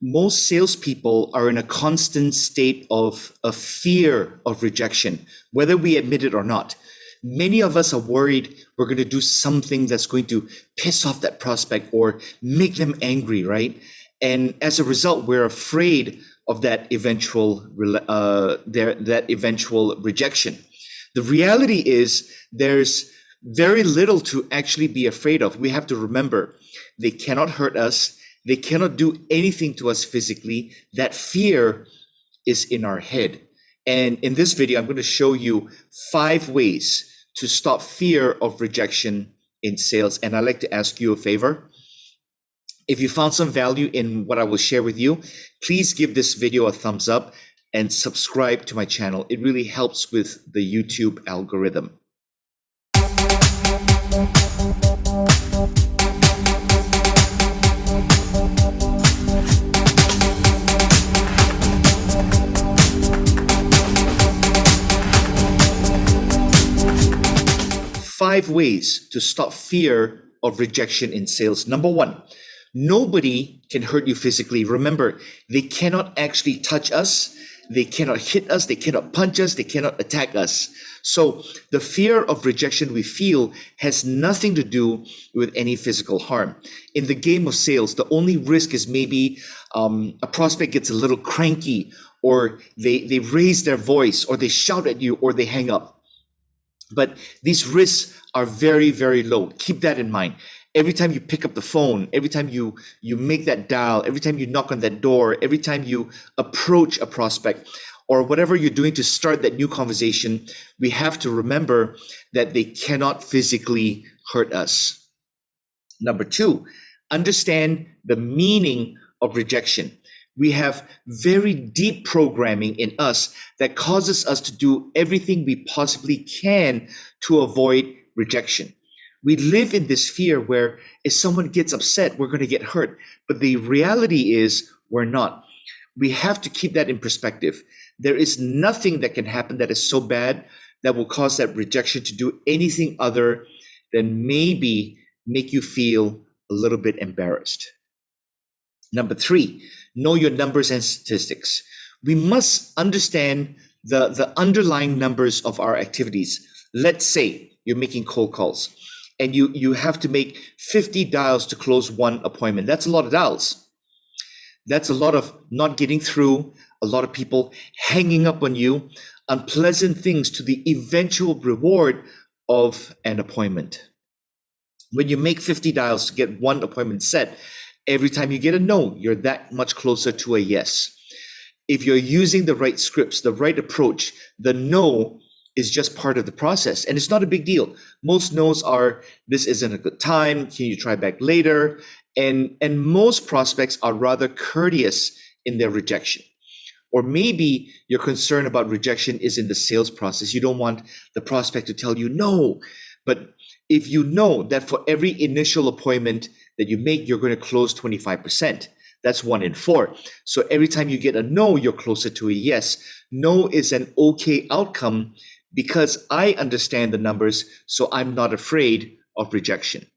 most salespeople are in a constant state of a fear of rejection, whether we admit it or not. Many of us are worried we're going to do something that's going to piss off that prospect or make them angry, right? And as a result, we're afraid of that eventual rejection. The reality is there's very little to actually be afraid of. We have to remember they cannot hurt us. They cannot do anything to us physically. That fear is in our head. And in this video, I'm going to show you 5 ways to stop fear of rejection in sales. And I'd like to ask you a favor. If you found some value in what I will share with you, please give this video a thumbs up and subscribe to my channel. It really helps with the YouTube algorithm. Five ways to stop fear of rejection in sales. Number 1, nobody can hurt you physically. Remember, they cannot actually touch us. They cannot hit us. They cannot punch us. They cannot attack us. So the fear of rejection we feel has nothing to do with any physical harm. In the game of sales, the only risk is maybe a prospect gets a little cranky, or they raise their voice, or they shout at you, or they hang up. But these risks are very, very low. Keep that in mind. Every time you pick up the phone, every time you make that dial, every time you knock on that door, every time you approach a prospect, or whatever you're doing to start that new conversation, we have to remember that they cannot physically hurt us. Number 2, understand the meaning of rejection. We have very deep programming in us that causes us to do everything we possibly can to avoid rejection. We live in this fear where if someone gets upset, we're going to get hurt. But the reality is we're not. We have to keep that in perspective. There is nothing that can happen that is so bad that will cause that rejection to do anything other than maybe make you feel a little bit embarrassed. Number 3, know your numbers and statistics. We must understand the underlying numbers of our activities. Let's say you're making cold calls and you have to make 50 dials to close one appointment. That's a lot of dials. That's a lot of not getting through, a lot of people hanging up on you, unpleasant things to the eventual reward of an appointment. When you make 50 dials to get one appointment set, every time you get a no, you're that much closer to a yes. If you're using the right scripts, the right approach, the no is just part of the process. And it's not a big deal. Most no's are, this isn't a good time. Can you try back later? And most prospects are rather courteous in their rejection. Or maybe your concern about rejection is in the sales process. You don't want the prospect to tell you no. But if you know that for every initial appointment that you make, you're going to close 25%. That's 1 in 4. So every time you get a no, you're closer to a yes. No is an okay outcome because I understand the numbers, so I'm not afraid of rejection.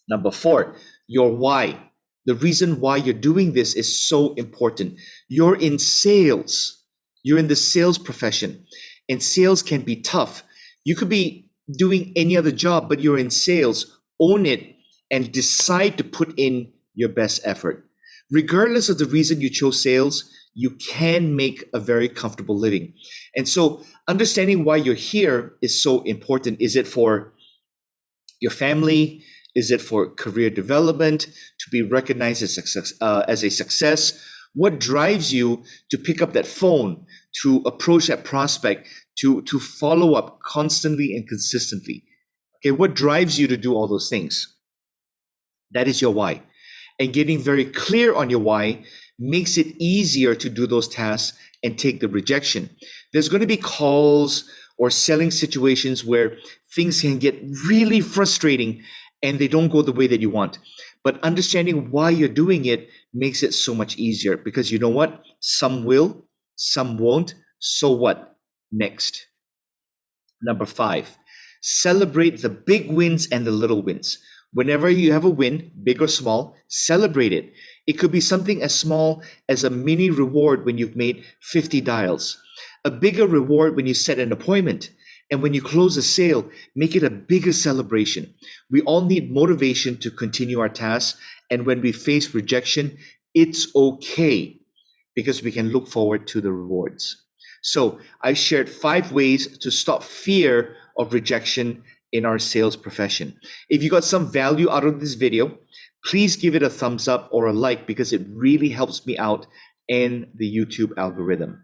Number 4, your why. The reason why you're doing this is so important. You're in sales. You're in the sales profession, and sales can be tough. You could be doing any other job, but you're in sales. Own it and decide to put in your best effort. Regardless of the reason you chose sales, you can make a very comfortable living. And so understanding why you're here is so important. Is it for your family? Is it for career development, to be recognized as a success? What drives you to pick up that phone, to approach that prospect, to follow up constantly and consistently? Okay, what drives you to do all those things? That is your why. And getting very clear on your why makes it easier to do those tasks and take the rejection. There's going to be calls or selling situations where things can get really frustrating and they don't go the way that you want. But understanding why you're doing it makes it so much easier, because you know what? Some will, some won't. So what? Next. Number 5, celebrate the big wins and the little wins. Whenever you have a win, big or small, celebrate it. It could be something as small as a mini reward when you've made 50 dials, a bigger reward when you set an appointment, and when you close a sale, make it a bigger celebration. We all need motivation to continue our tasks, and when we face rejection, it's okay because we can look forward to the rewards. So, I shared 5 ways to stop fear of rejection in our sales profession. If you got some value out of this video, please give it a thumbs up or a like because it really helps me out in the YouTube algorithm.